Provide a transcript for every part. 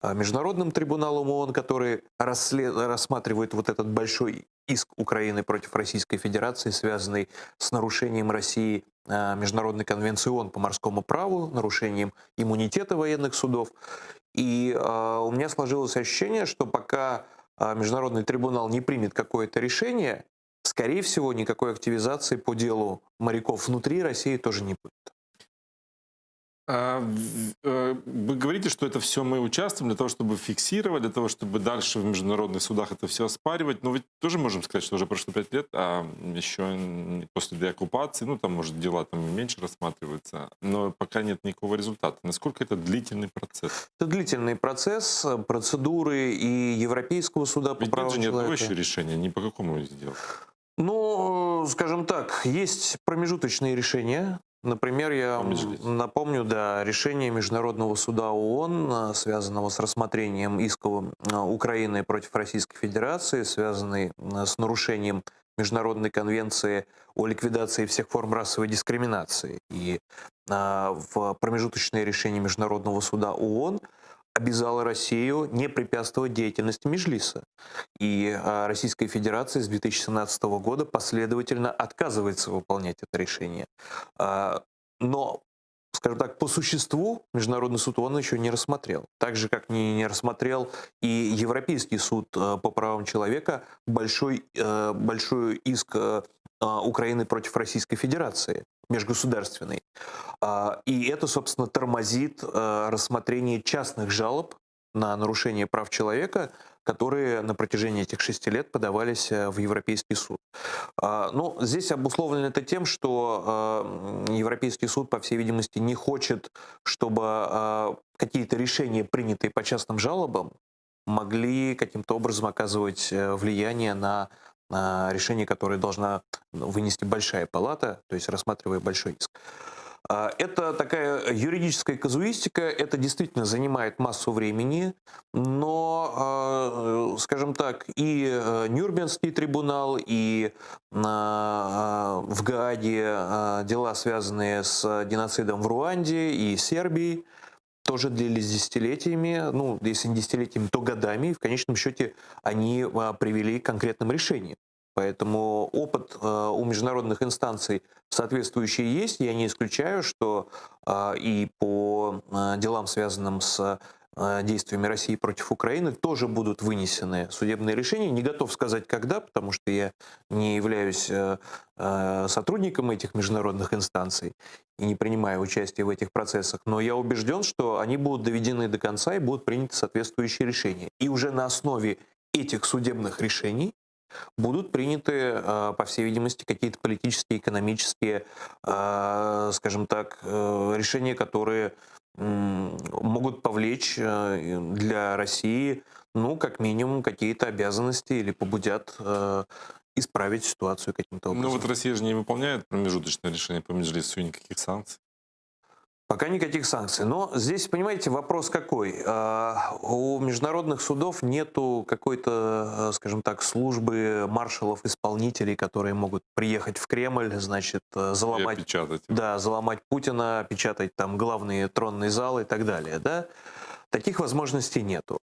Международным трибуналом ООН, который рассматривает вот этот большой иск Украины против Российской Федерации, связанный с нарушением России Международной конвенции ООН по морскому праву, нарушением иммунитета военных судов. И у меня сложилось ощущение, что пока Международный трибунал не примет какое-то решение, скорее всего, никакой активизации по делу моряков внутри России тоже не будет. Вы говорите, что это все мы участвуем для того, чтобы фиксировать, для того, чтобы дальше в международных судах это все оспаривать. Но ведь тоже можем сказать, что уже прошло 5 лет, а еще после деоккупации, ну там, может, дела там и меньше рассматриваются, но пока нет никакого результата. Насколько это длительный процесс? Это длительный процесс, процедуры и Европейского суда по Ведь нет же правам ни одного еще человека. решения, ни по какому из дел. Ну, скажем так, есть промежуточные решения. Например, я По Меджлису. напомню, да, решение Международного суда ООН, связанного с рассмотрением исков Украины против Российской Федерации, связанный с нарушением Международной конвенции о ликвидации всех форм расовой дискриминации. И в промежуточное решение Международного суда ООН обязало Россию не препятствовать деятельности Меджлиса. И Российская Федерация с 2017 года последовательно отказывается выполнять это решение. Но, скажем так, по существу Международный суд он еще не рассмотрел. Так же, как не рассмотрел и Европейский суд по правам человека большой иск Украины против Российской Федерации, межгосударственный. И это, собственно, тормозит рассмотрение частных жалоб на нарушение прав человека, которые на протяжении этих 6 лет подавались в Европейский суд. Ну, здесь обусловлено это тем, что Европейский суд, по всей видимости, не хочет, чтобы какие-то решения, принятые по частным жалобам, могли каким-то образом оказывать влияние на решение, которое должна вынести большая палата, то есть рассматривая большой иск. Это такая юридическая казуистика, это действительно занимает массу времени, но, скажем так, и Нюрнбергский трибунал, и в Гааге дела, связанные с геноцидом в Руанде и Сербии, тоже длились десятилетиями, ну, если не десятилетиями, то годами, и в конечном счете они привели к конкретным решениям. Поэтому опыт у международных инстанций соответствующий есть. Я не исключаю, что и по делам, связанным с действиями России против Украины, тоже будут вынесены судебные решения. Не готов сказать, когда, потому что я не являюсь сотрудником этих международных инстанций и не принимаю участие в этих процессах. Но я убежден, что они будут доведены до конца и будут приняты соответствующие решения. И уже на основе этих судебных решений будут приняты, по всей видимости, какие-то политические, экономические, скажем так, решения, которые могут повлечь для России, ну, как минимум, какие-то обязанности или побудят исправить ситуацию каким-то Ну вот образом. Россия же не выполняет промежуточное решение по Меджлису и никаких санкций. Пока никаких санкций. Но здесь, понимаете, вопрос какой? У международных судов нету какой-то, скажем так, службы маршалов-исполнителей, которые могут приехать в Кремль, значит, И заломать, опечатать его. да, заломать Путина, печатать там главные тронные залы и так далее, да? Таких возможностей нету.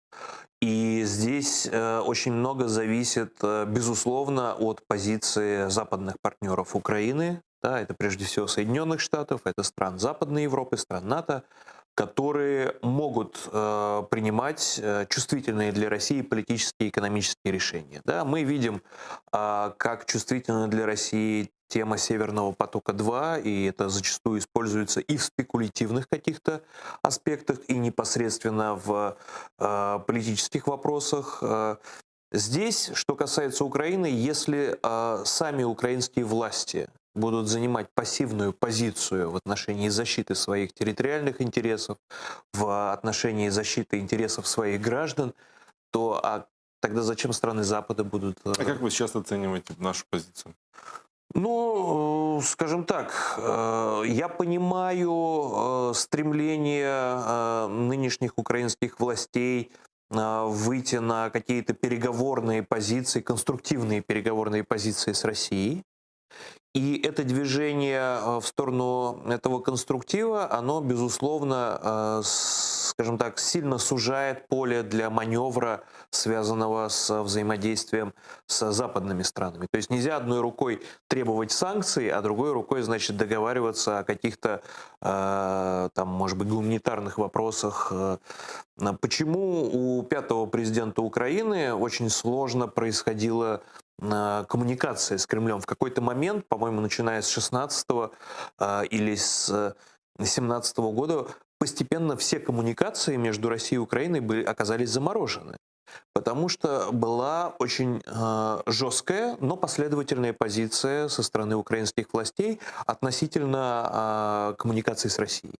И здесь очень много зависит, безусловно, от позиции западных партнеров Украины. Да, это прежде всего Соединенных Штатов, это стран Западной Европы, стран НАТО, которые могут принимать чувствительные для России политические и экономические решения. Да, мы видим, как чувствительна для России тема Северного потока-2, и это зачастую используется и в спекулятивных каких-то аспектах, и непосредственно в политических вопросах. Здесь, что касается Украины, если сами украинские власти будут занимать пассивную позицию в отношении защиты своих территориальных интересов, в отношении защиты интересов своих граждан, то тогда зачем страны Запада будут... А как вы сейчас оцениваете нашу позицию? Ну, скажем так, я понимаю стремление нынешних украинских властей выйти на какие-то переговорные позиции, конструктивные переговорные позиции с Россией. И это движение в сторону этого конструктива, оно, безусловно, скажем так, сильно сужает поле для маневра, связанного с взаимодействием с западными странами. То есть нельзя одной рукой требовать санкций, а другой рукой, значит, договариваться о каких-то, там, может быть, гуманитарных вопросах. Почему у пятого президента Украины очень сложно происходила коммуникация с Кремлем? В какой-то момент, по-моему, начиная с 16 или с 17 года, постепенно все коммуникации между Россией и Украиной оказались заморожены. Потому что была очень жесткая, но последовательная позиция со стороны украинских властей относительно коммуникации с Россией.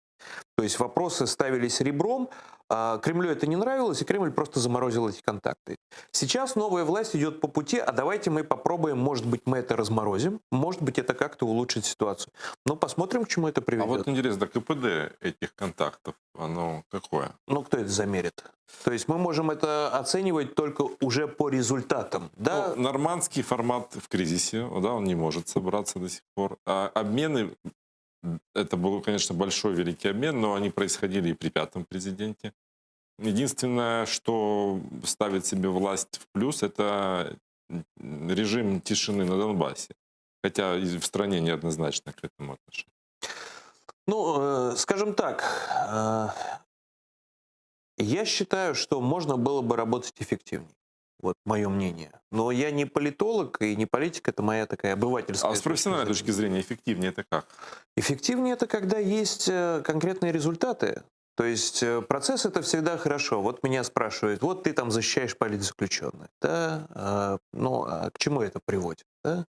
То есть вопросы ставились ребром, Кремлю это не нравилось, и Кремль просто заморозил эти контакты. Сейчас новая власть идет по пути, а давайте мы попробуем, может быть, мы это разморозим, может быть, это как-то улучшит ситуацию. Ну, посмотрим, к чему это А приведет. вот интересно, КПД этих контактов, оно какое? Ну, кто это замерит? То есть мы можем это оценивать только уже по результатам. Да? Ну, нормандский формат в кризисе, да, он не может собраться до сих пор. А обмены, это был, конечно, большой великий обмен, но они происходили и при пятом президенте. Единственное, что ставит себе власть в плюс, это режим тишины на Донбассе. Хотя и в стране неоднозначно к этому отношение. Ну, скажем так, я считаю, что можно было бы работать эффективнее. Вот мое мнение. Но я не политолог и не политик, это моя такая обывательская. А с профессиональной точки зрения эффективнее это как? Эффективнее это когда есть конкретные результаты. То есть процесс это всегда хорошо. Вот меня спрашивают, вот ты там защищаешь политзаключенных, да? Ну, а к чему это приводит, да?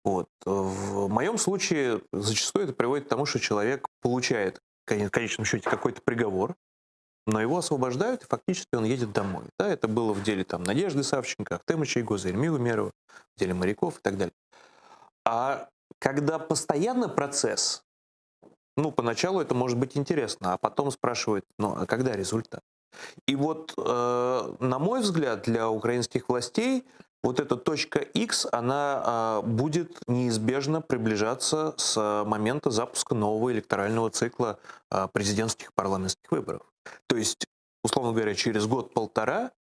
Вот. В моем случае зачастую это приводит к тому, что человек получает в конечном счете какой-то приговор, но его освобождают, и фактически он едет домой. Да, это было в деле там, Надежды Савченко, Ахтема Чайгоза, Ильми Умерова, в деле моряков и так далее. А когда постоянно процесс, ну, поначалу это может быть интересно, а потом спрашивают, ну, а когда результат? И вот, на мой взгляд, для украинских властей вот эта точка X, она будет неизбежно приближаться с момента запуска нового электорального цикла президентских и парламентских выборов. То есть, условно говоря, через год-полтора